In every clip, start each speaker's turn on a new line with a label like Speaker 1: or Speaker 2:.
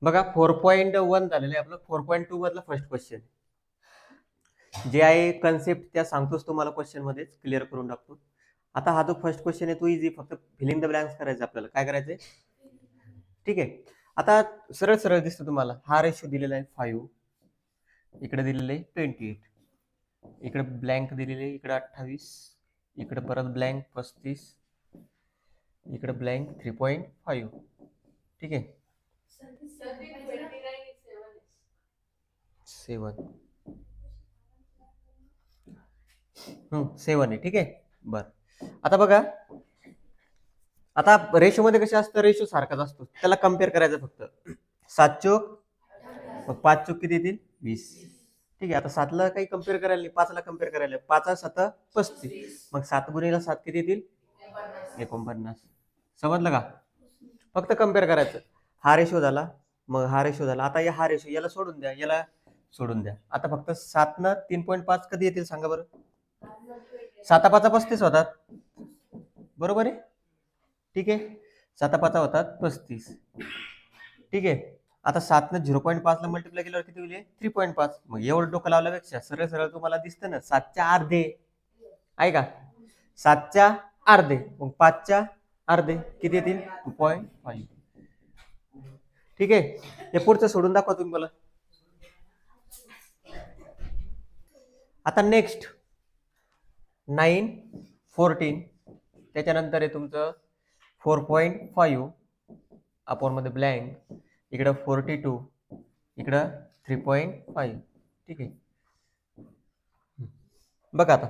Speaker 1: बघा 4.1 झालेलं आहे आपलं. 4.2 मधला फर्स्ट क्वेश्चन जे आहे कन्सेप्ट त्या सांगतोच तुम्हाला क्वेश्चन मध्येच क्लिअर करून टाकतो. आता हा जो फर्स्ट क्वेश्चन आहे तो इझी, फक्त फिलिंग द ब्लँक्स करायचं आपल्याला. काय करायचंय? ठीक आहे. आता सरळ सरळ दिसतं तुम्हाला. हा रेशो दिलेला आहे 5, इकडे दिलेलं आहे 28, इकडे ब्लँक दिलेले आहे, इकडे 28, इकडे परत ब्लँक 35, इकडे ब्लँक 3.5. ठीक आहे. 7 आहे. ठीक आहे. बर, आता बघा, आता रेशो मध्ये कसे असतं, रेशो सारखाच असतो, त्याला कम्पेअर करायचं फक्त. 7 चोक, मग 5 चोक किती येतील? 20. ठीक आहे. आता 7ला काही कम्पेअर करायला नाही, 5ला कम्पेअर करायला. 5 7 35, मग 7 गुणिले 7 किती येतील? 49. समजलं का? फक्त कम्पेअर करायचं. हा रेशो झाला, मग हा रेशो झाला. आता हा रेशो याला सोडून द्या, याला सोडून द्या. आता फक्त 7 न 3.5 कधी येतील सांगा बरं? 7 5 35 होतात, बरोबर आहे. ठीक आहे. 7 5 होतात 35. ठीक आहे. आता 7 न 0.5 ला मल्टिप्लाय केल्यावर किती होईल? 3.5. मग एवढं डोकं लावल्यापेक्षा सरळ सरळ तुम्हाला दिसतं ना, 7च्या अर्धे आहे का? 7च्या अर्धे, मग 5च्या अर्धे किती येतील? 2.5. ठीक आहे. हे पुढचं सोडून दाखवा तुम्ही मला. आता नेक्स्ट 9 14, त्याच्यानंतर आहे तुमचं 4.5 अपॉन मध्ये ब्लँक, इकडं 42, इकडं 3.5. ठीक आहे. बघा आता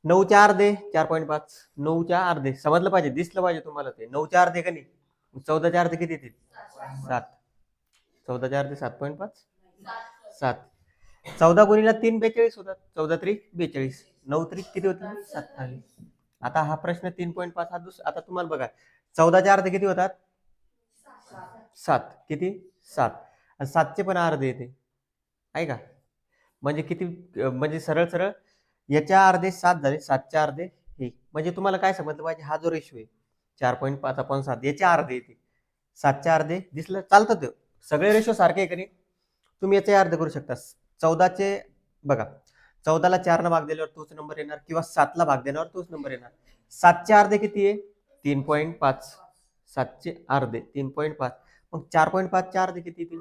Speaker 1: 9च्या अर्धे 4.5, 9च्या अर्धे समजलं पाहिजे, दिसलं पाहिजे तुम्हाला ते. 9च्या अर्धे का नाही? 14च्या अर्धे किती येतील? 7. 14च्या अर्धे 7.5, 7. 14 गुणिले 3 42 होतात. 14 3 42, 9 3 किती होतील? 27. आता हा प्रश्न 3.5 हा आता तुम्हाला बघा, 14च्या अर्धे किती होतात? 7. किती? 7. 7चे पण अर्धे येते आहे का? म्हणजे किती? म्हणजे सरळ सरळ याच्या अर्धे 7 झाले, 7च्या अर्धे हे. म्हणजे तुम्हाला काय समजलं पाहिजे, हा जो रेशो आहे 4.5 आपण 7 याच्या अर्धे येते. 7च्या अर्धे दिसलं चालतं. ते सगळे रेशो सारखे आहे का नाही? तुम्ही याचे अर्धे करू शकता. 14चे बघा, 14ला 4 भाग दिल्यावर तोच नंबर येणार, किंवा 7ला भाग देण्यावर तोच नंबर येणार. 7चे अर्धे किती आहे? 3.5. 7चे अर्धे 3.5, मग 4.5 चे अर्धे किती येतील?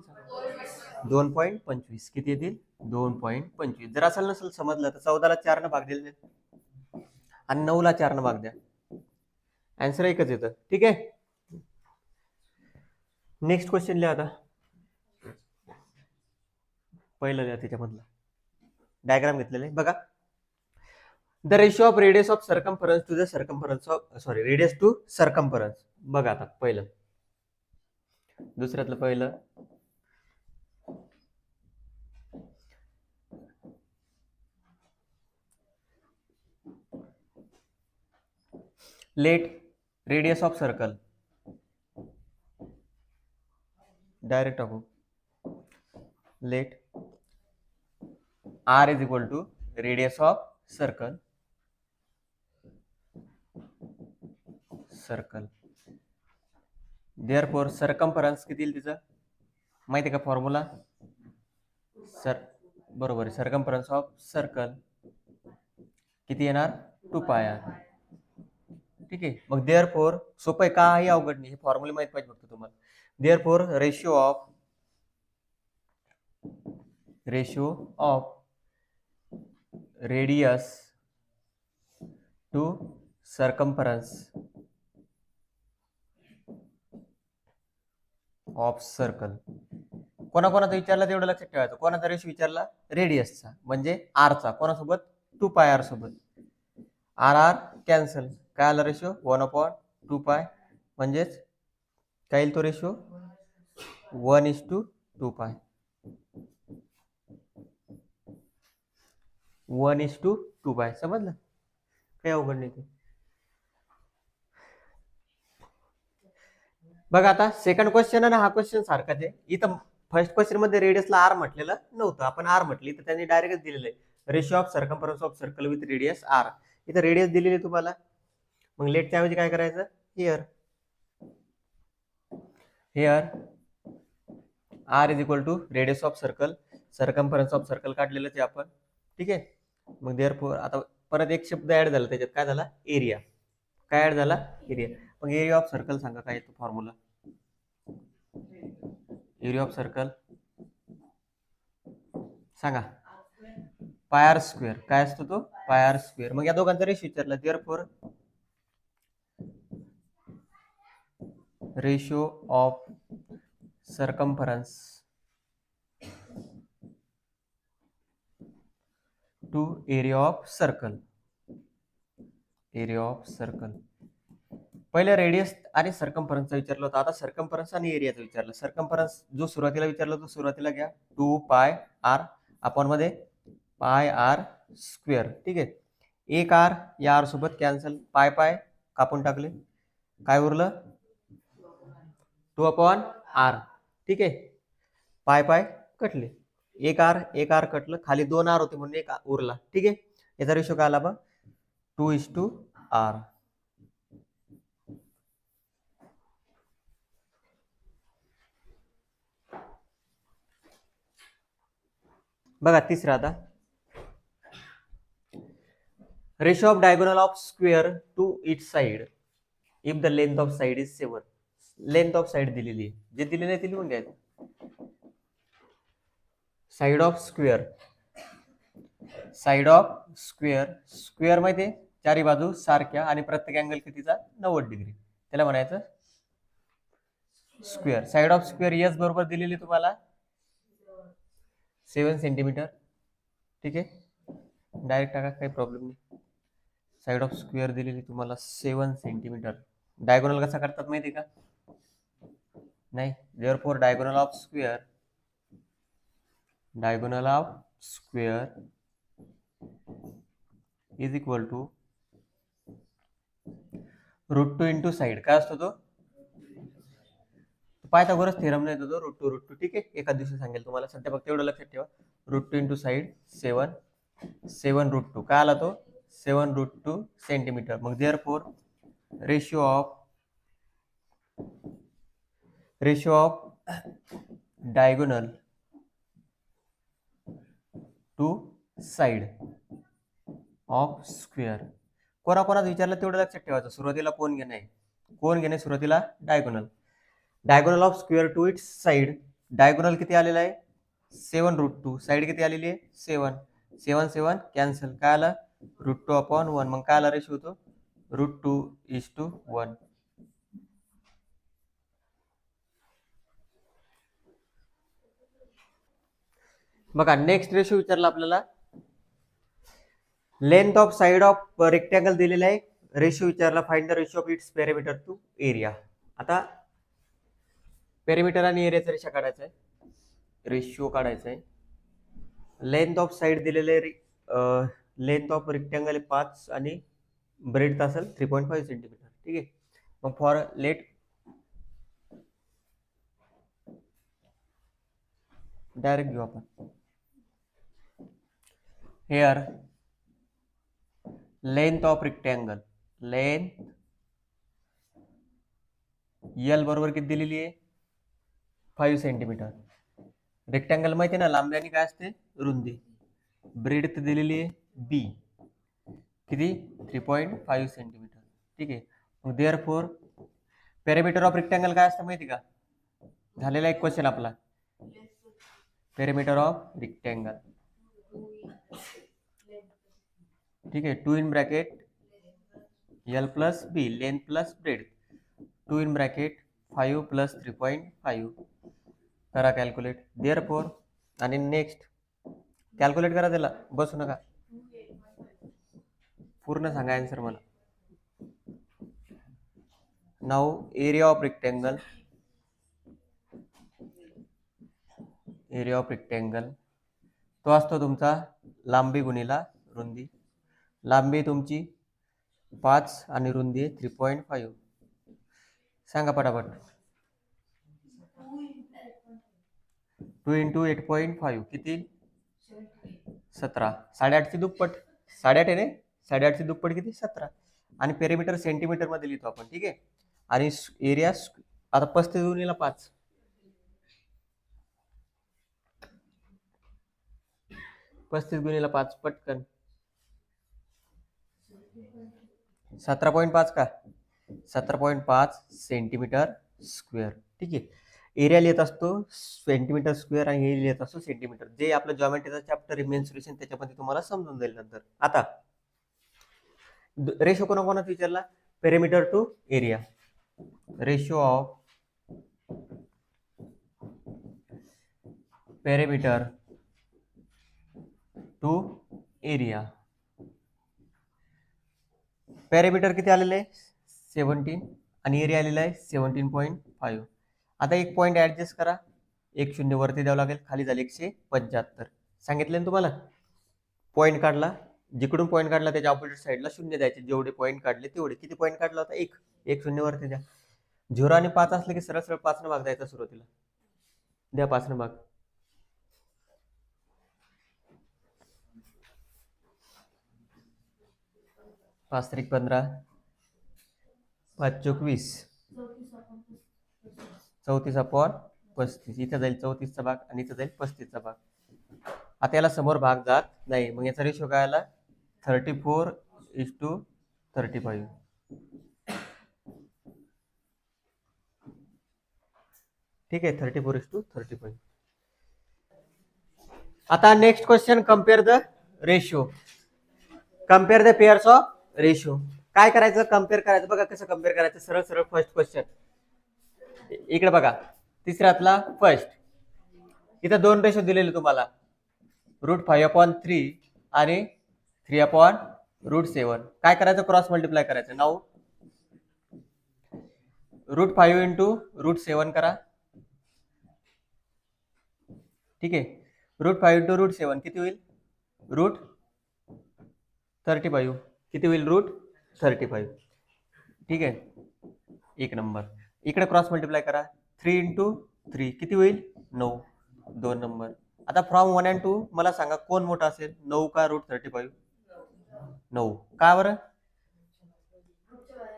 Speaker 1: 2.25. किती येतील? 2.25. जर असेल नसेल समजलं तर 14ला 4 भाग दिले आणि 9ला 4 भाग द्या, आन्सर एकच येतं. ठीक आहे. नेक्स्ट क्वेश्चन लिहा. आता पहिलं लिहा, त्याच्यामधलं डायग्राम घेतलेले बघा. The ratio of radius of circumference to the circumference of radius to circumference. बघा आता पहिलं, दुसऱ्यातलं पहिलं, let radius of circle, direct टाकू. Let r is equal to radius of circle, therefore circumference किती येईल तिचं माहिती आहे का? फॉर्म्युला बरोबर आहे. सर्कम्फरन्स ऑफ सर्कल किती येणार? 2πr. ठीक आहे. मग देअरफॉर सोपं आहे, काही अवघड नाही, हे फॉर्म्युला माहित पाहिजे फक्त तुम्हाला. Therefore ratio of radius to circumference of circle. कोणाकोणाचा विचारला तेवढं लक्षात ठेवायचं. कोणाचा रेशो विचारला? रेडियसचा, म्हणजे आरचा. कोणासोबत? 2πr सोबत. आर कॅन्सल, काय आला रेशो? 1/2π, म्हणजेच काय येईल तो रेशो? 1:2π. 1:2π. समजलं? काही अवघड नाही ते. बघा आता सेकंड क्वेश्चन आणि हा क्वेश्चन सारखाच आहे. इथं फर्स्ट क्वेश्चन मध्ये रेडियसला आर म्हटलेलं नव्हतं, आपण आर म्हटली, तर त्यांनी डायरेक्टच दिलेलं आहे ratio of circumference of circle with radius R. इथं रेडियस दिलेली तुम्हाला, मग लेटच्या ऐवजी काय करायचं? Here here R is equal to radius of circle, circumference of circle काढलेलंच आहे आपण, ठीक आहे. मग देअरफॉर आता परत एक शब्द ऍड झाला त्याच्यात, काय झाला, एरिया. काय ऍड झाला, एरिया. मग एरिया ऑफ सर्कल सांगा काय येतो फॉर्म्युला. एरिया ऑफ सर्कल सांगा, पाय आर स्क्वेअर. काय असतो तो, पाय आर स्क्वेअर. मग या दोघांचा रेशो विचारला, therefore ratio of circumference to area of circle. Area of circle. पहिले रेडियस आणि सर्कम्फरन्सचा विचारलं होतं, आता सर्कम्फरन्स आणि एरियाचा विचारलं. सर्कम्फरन्स जो सुरुवातीला विचारला तो सुरुवातीला घ्या, 2 पाय आर आपण मध्ये पाय आर स्क्वेअर, ठीक आहे. एक आर या आर सोबत कॅन्सल, पाय पाय कापून टाकले, काय उरलं 2/r, ठीक आहे. पाय पाय कटले, एक आर कटलं, खाली 2 आर होते म्हणून एक उरला, ठीक आहे. याचा रेशो काय आला बघ, 2:r. बघा तिसरा आता, ratio of diagonal of square to each side if the length of side is 7. Length of side दिलेली आहे, जे दिलेली आहे ती लिहून घ्यायचं. Side of square, side of square, square माहिती आहे चारी बाजू सारख्या आणि प्रत्येक अँगल कितीचा 90 डिग्री, त्याला म्हणायचं square. Side of square S बरोबर दिलेली तुम्हाला 7 सेंटीमीटर, ठीक आहे. डायरेक्ट टाका, काही प्रॉब्लेम नाही. साइड ऑफ स्क्वेअर दिलेली तुम्हाला 7 सेंटीमीटर. डायगोनल कसा करतात माहिती का, नाही, therefore diagonal of square, diagonal of square is equal to √2 into side. काय असतो तो, पायथागोरस थेरम नाही तो √2, ठीक आहे. एका दिवशी सांगेल तुम्हाला, सध्या फक्त एवढं लक्षात ठेवा, √2 इंटू साइड 7 √2. काय आला तो 7 √2 सेंटीमीटर. मग therefore ratio of diagonal to side of square. कोणाकोणाच विचारलं तेवढं लक्षात ठेवायचं, सुरुवातीला कोण घेणे सुरुवातीला diagonal. Diagonal of square to its side, diagonal किती आलेला आहे 7 √2, साइड किती आलेली आहे 7, 7 कॅन्सल, काय आला √2/1. मग काय आला रेशो होतो √2:1. बघा नेक्स्ट रेशो विचारला आपल्याला, length of side of rectangle दिलेला आहे, रेशो विचारला, find the ratio of its perimeter to area. आता पेरिमीटर आणि एरियाचा रेषा काढायचा आहे, रेशिओ काढायचा आहे. लेंथ ऑफ साइड दिलेले, लेंथ ऑफ रेक्टँगल 5 आणि ब्रेडथ असेल 3.5 सेंटीमीटर, ठीक आहे. मग फॉर लेट डायरेक्ट घेऊ आपण. Hair length of rectangle, length L बरोबर किती दिलेली आहे 5 सेंटीमीटर. रेक्टँगल माहिती आहे ना, लांबी काय असते रुंदी. ब्रेडथ दिलेली आहे बी किती 3.5 सेंटीमीटर, ठीक आहे. मग देअरफॉर पेरिमीटर ऑफ रेक्टँगल काय असतं माहिती का, झालेला एक क्वेश्चन आपला, पेरिमीटर ऑफ रेक्टँगल, ठीक आहे. 2 in bracket L plus B, length plus breadth, 2 in bracket 5 plus 3.5. करा कॅल्क्युलेट, देअरफॉर. आणि नेक्स्ट कॅल्क्युलेट करा, त्याला बसू नका, पूर्ण सांगा आन्सर मला. Now area of rectangle, area of rectangle तो असतो तुमचा लांबी गुणिला रुंदी. लांबी तुमची 5 आणि रुंदी 3.5. सांगा पटापट. 2 इंटू 8.5 किती 17, 8.5ची दुप्पट, 8.5 आहे ना, 8.5ची दुप्पट किती 17. आणि पेरिमीटर सेंटीमीटर मध्ये लिहितो आपण, ठीक आहे. आणि एरिया आता 35 गुणिले 5, 35 गुणिले 5 पटकन 17.5 का 17.5 सेंटीमीटर स्क्वेअर. ठीक आहे. एरिया लिहित असतो सेंटीमीटर स्क्वेअर आणि एरिया लिहित असतो सेंटीमीटर. जे आपलं जॉमेट्रीचा चॅप्टर मेन्सुरेशन त्याच्यामध्ये तुम्हाला समजून जाईल नंतर. आता रेशो कोणाकोणाचा विचारला? Perimeter to area. Ratio of perimeter to area. Perimeter किती आलेलं आहे? 17 आणि एरिया आलेला आहे 17.5. आता एक पॉईंट ऍडजस्ट करा. 1 0 वरती द्यावं लागेल, खाली झाले 175. सांगितलं ना तुम्हाला? पॉईंट काढला, जिकडून पॉईंट काढला त्याच्या ऑपोजिट साईडला 0 द्यायचे. जेवढे पॉईंट काढले तेवढे. किती पॉईंट काढला होता? 1. 1 0 वरती द्या. 0 आणि 5 असले की सरळ सरळ 5 न भाग द्यायचा सुरुवातीला. द्या 5 न भाग. 5 त्रिक 15, 5 चोक 20, 34/35. इथं जाईल 34चा भाग आणि इथं जाईल 35चा भाग. आता याला समोर भाग जात नाही, मग याचा रेशो काय आला? 34:35. ठीक आहे, 34:35. आता next question, compare the ratio. Compare the pairs of ratio. काय करायचं? कम्पेअर करायचं. बघा कसं कम्पेअर करायचं. सरळ सरळ फर्स्ट क्वेश्चन इकडे बघा. तिसऱ्यातला फर्स्ट. इथं 2 रेशो दिलेले तुम्हाला, √5/3 आणि 3/√7. काय करायचं? क्रॉस मल्टिप्लाय करायचं. नाऊ √5 इंटू √7 करा. ठीक आहे. √5 इंटू √7 किती होईल? √35. किती होईल? √35. ठीक आहे, एक नंबर. इकडे क्रॉस मल्टिप्लाय करा. 3 इंटू 3 किती होईल? 9. 2 नंबर. आता फ्रॉम 1 and 2 मला सांगा कोण मोठा असेल, 9 का √35? 9. का बरं?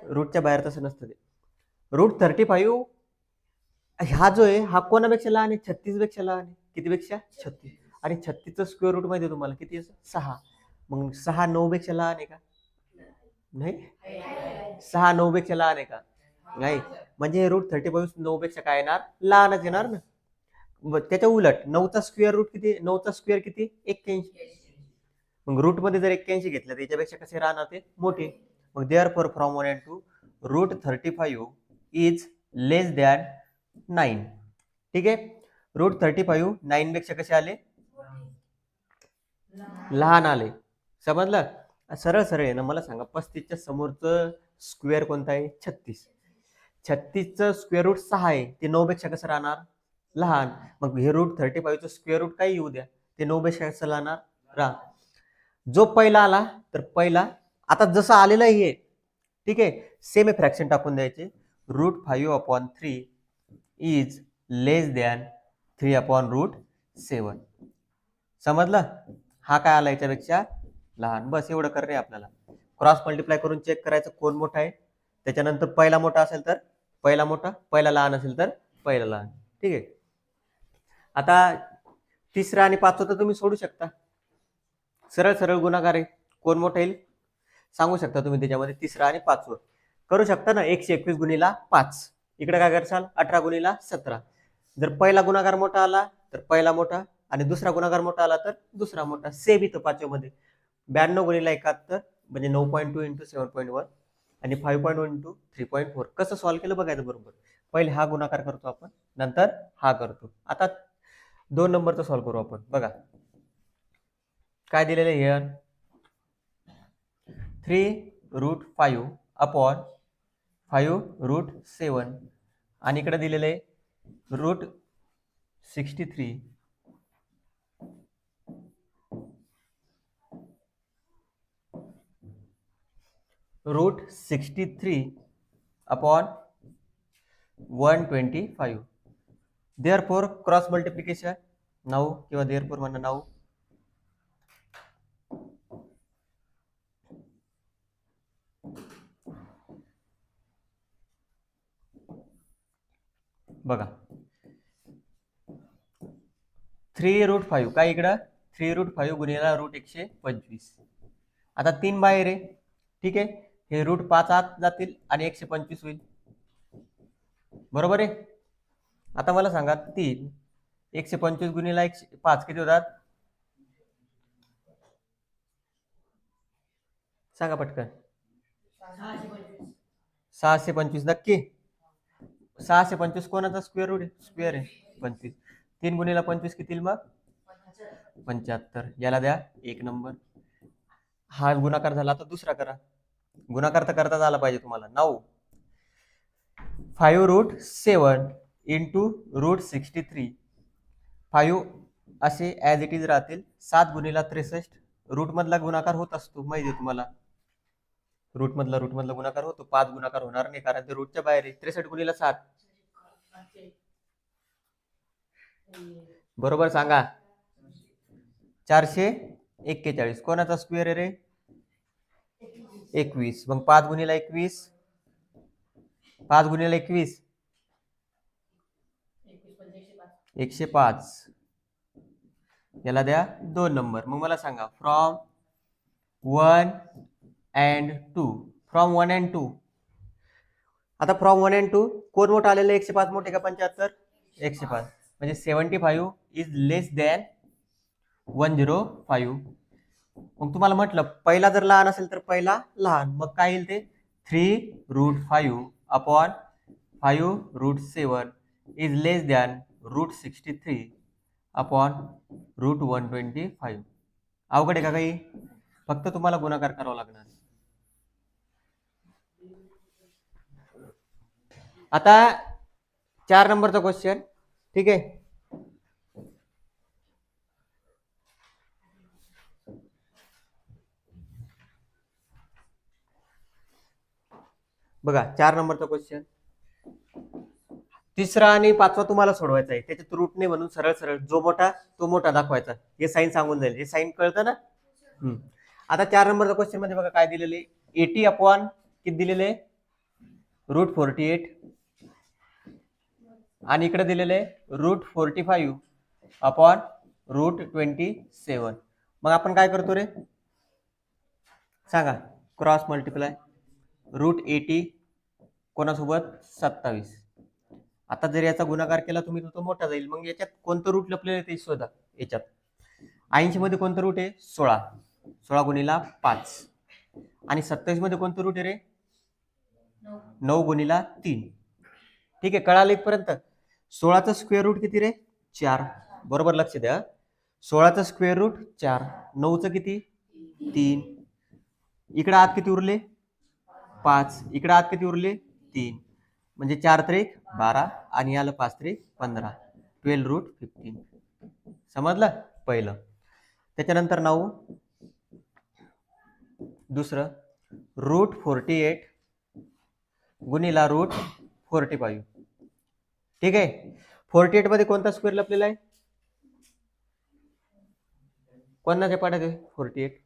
Speaker 1: रूटच्या बाहेर तसं नसतं ते. √35 हा जो आहे हा कोणापेक्षा लहान आहे? 36 पेक्षा लहान आहे. किती पेक्षा? 36. आणि 36चं स्क्वेअर रूट माहिती तुम्हाला किती आहे? 6. मग 6 9 पेक्षा लहान आहे का? नाही. 6 9 पेक्षा लहान आहे का? नाही. म्हणजे √35 9 पेक्षा काय येणार? लहानच येणार ना. त्याच्या उलट 9चा स्क्वेअर रूट किती? 9चा स्क्वेअर किती? 81. मग रूट मध्ये जर 81 घेतलं तर याच्यापेक्षा कसे राहणार ते? मोठे. मग therefore from 1 and 2 √35 is less than 9. ठीक आहे. √35 9 पेक्षा कसे आले? लहान आले. समजलं? सरळ सरळ आहे ना. मला सांगा 35च्या समोरचं स्क्वेअर कोणता आहे? 36. 36चं स्क्वेअर रूट 6 आहे, ते 9 पेक्षा कसं राहणार? लहान. मग हे √35चं स्क्वेअर रूट काय येऊ द्या, ते 9 पेक्षा कसं राहणार? जो पहिला आला तर पहिला. आता जसं आलेलं आहे, ठीक आहे, सेम फ्रॅक्शन टाकून द्यायचे. √5/3 इज लेस दॅन 3/√7. समजलं? हा काय आला याच्यापेक्षा लहान. बस एवढं कर रे आपल्याला. क्रॉस मल्टिप्लाय करून चेक करायचं कोण मोठा आहे. त्याच्यानंतर पहिला मोठा असेल तर पहिला मोठा, पहिला लहान असेल तर पहिला लहान. ठीक आहे. आता तिसरा आणि पाचवा तर तुम्ही सोडू शकता. सरळ सरळ गुणाकार आहे. कोण मोठा येईल सांगू शकता तुम्ही. त्याच्यामध्ये तिसरा आणि पाचवं करू शकता ना. 121 गुणिला 5. इकडे काय करसाल? 18 गुणिला 17. जर पहिला गुणाकार मोठा आला तर पहिला मोठा, आणि दुसरा गुणाकार मोठा आला तर दुसरा मोठा. सेम इथं पाचव्यामध्ये 92 गुणिला 71 म्हणजे 9.2 इंटू 7.1 आणि 5.1 इंटू 3.4. कसं सॉल्व्ह केलं बघायचं बरोबर. पहिले हा गुणाकार करतो आपण, नंतर हा करतो. आता 2 नंबरचा सॉल्व्ह करू आपण. बघा काय दिलेलं आहे हिअर. 3√5/5√7 आणि इकडे दिलेलं आहे √63 √63/125. देअरफॉर क्रॉस मल्टिप्लिकेशन नाऊ किंवा देअरफॉर म्हणा नाऊ. बघा 3√5 काय इकडं 3√5 गुणिला √125. आता 3 बाहेर आहे, ठीक आहे. हे √5 आत जातील आणि 125 होईल, बरोबर आहे. आता मला सांगा 3 125 गुणिला 105 किती होतात, सांगा पटकन. 625 नक्की. 625 कोणाचा स्क्वेअर रूट आहे, स्क्वेअर आहे 25. 3 गुणिला 25 किती मग 75. याला द्या 1 नंबर. हा गुणाकार झाला, आता दुसरा करा. गुणाकार तर करता झाला पाहिजे तुम्हाला. 9 5√7 इंटू √63. 5 असे ॲज इट इज राहतील. 7 गुणिला 63 रूट मधला गुणाकार होत असतो, माहिती आहे तुम्हाला. रूट मधला गुणाकार होतो. 5 गुणाकार होणार नाही कारण ते रूटच्या बाहेर आहे. 63 गुणिला 7 बरोबर सांगा. 441. कोणाचा स्क्वेअर आहे रे, 21. मग 5 गुणिला 21 105. याला द्या 2 नंबर. मग मला सांगा फ्रॉम 1 and 2. From 1 and 2. आता फ्रॉम 1 and 2 कोण मोठं आलेलं, 105 मोठे का 75? 105. म्हणजे 75 इज लेस दॅन 105. मग तुम्हाला म्हटलं पहिला जर लहान असेल तर पहिला लहान, मग काय येईल ते 3√5 upon 5√7 is less than √63 upon √125. अवघड आहे का काही? फक्त तुम्हाला गुणाकार करावा लागणार. आता 4 नंबरचा क्वेश्चन, ठीक आहे. बघा 4 नंबरचा क्वेश्चन. तिसरा आणि 5वा तुम्हाला सोडवायचा आहे. त्याच्यात रूट नाही म्हणून सरळ सरळ जो मोठा तो मोठा दाखवायचा. हे साईन सांगून जाईल. हे साईन कळतं ना. आता 4 नंबरच्या क्वेश्चन मध्ये बघा काय दिलेले, 80 अपॉन किती दिलेले √48 आणि इकडे दिलेले √45 अपॉन √27. मग आपण काय करतो रे, सांगा. Cross multiply. √80 कोणासोबत 27. आता जर याचा गुणाकार केला तुम्ही तर तो मोठा जाईल. मग याच्यात कोणतं रूट लपलेलं आहे ते शोधा. याच्यात 80 मध्ये कोणतं रूट आहे, 16. 16 गुणिला 5. आणि 27 मध्ये कोणतं रूट आहे रे, 9 गुणिला 3. ठीक आहे, कळालं इथपर्यंत. 16चा स्क्वेअर रूट किती रे, 4. बरोबर लक्ष द्या. 16चा स्क्वेअर रूट 4. 9चं किती 3. इकडे आत किती उरले 5. इकडे आत किती उरले 3. म्हणजे 4 त्रिक 12 आणि याला 5 त्रिक 15. 12√15. समजलं पहिलं. त्याच्यानंतर 9 दुसरं √48 गुणिला √45. ठीक आहे. 48 मध्ये कोणता स्क्वेअर लपलेला आहे, कोणाच्या पाड्यात आहे 48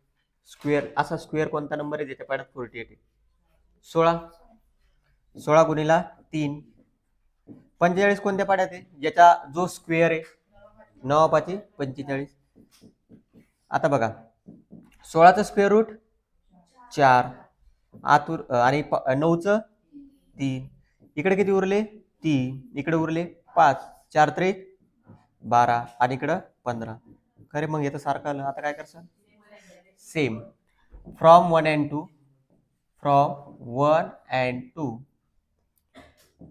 Speaker 1: स्क्वेअर. असा स्क्वेअर कोणता नंबर आहे ज्याच्या पाड्यात 48 आहे, 16. 16 गुणिला 3. 45 कोणत्या पाड्यात आहे, ज्याचा जो स्क्वेअर आहे 9 5 45. आता बघा 16चं स्क्वेअर रूट 4 आतूर आणि 9चं 3. इकडे किती उरले 3. इकडे उरले 5. 4 त्रिक 12 आणि इकडं 15. खरे मग येतं सारखं आलं. आता काय करसा, same. From 1 and 2. From 1 and 2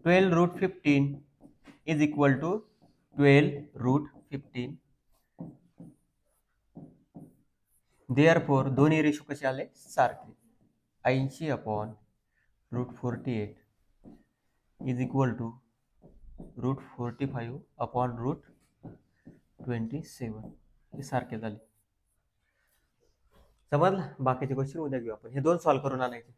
Speaker 1: 12√15 is equal to 12√15. Therefore दोन्ही रेशो कसे आले, सारखे. 80 upon √48 is equal to √45 upon √27. हे सारखे झाले. समजलं. बाकीचे क्वेश्चन उद्या घेऊ आपण. हे 2 सॉल्व्ह करून आणायचे.